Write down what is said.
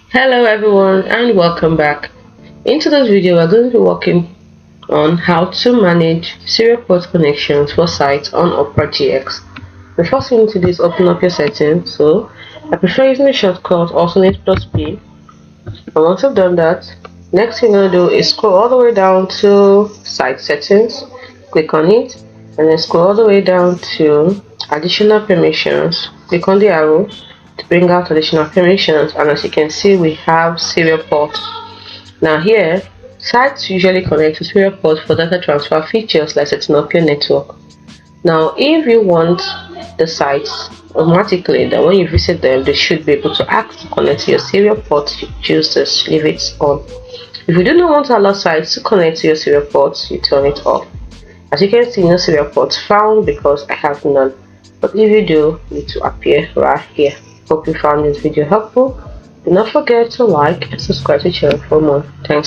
Hello everyone and welcome back. In today's video we're going to be working on how to manage serial port connections for sites on Opera GX. The first thing you need to do is open up your settings. So I prefer using the shortcut alternate plus P. And once I've done that, next thing you're going to do is scroll all the way down to site settings, click on it, and then scroll all the way down to additional permissions. Click on the arrow to bring out additional permissions, and as you can see we have serial port. Now here, sites usually connect to serial port for data transfer features like setting up your network. Now if you want the sites automatically that when you visit them they should be able to ask to connect to your serial port, you choose to leave it on. If you do not want to allow sites to connect to your serial ports, you turn it off. As you can see, no serial ports found because I have none, but if you do, it will appear right here. Hope you found this video helpful. Do not forget to like and subscribe to the channel for more. Thanks.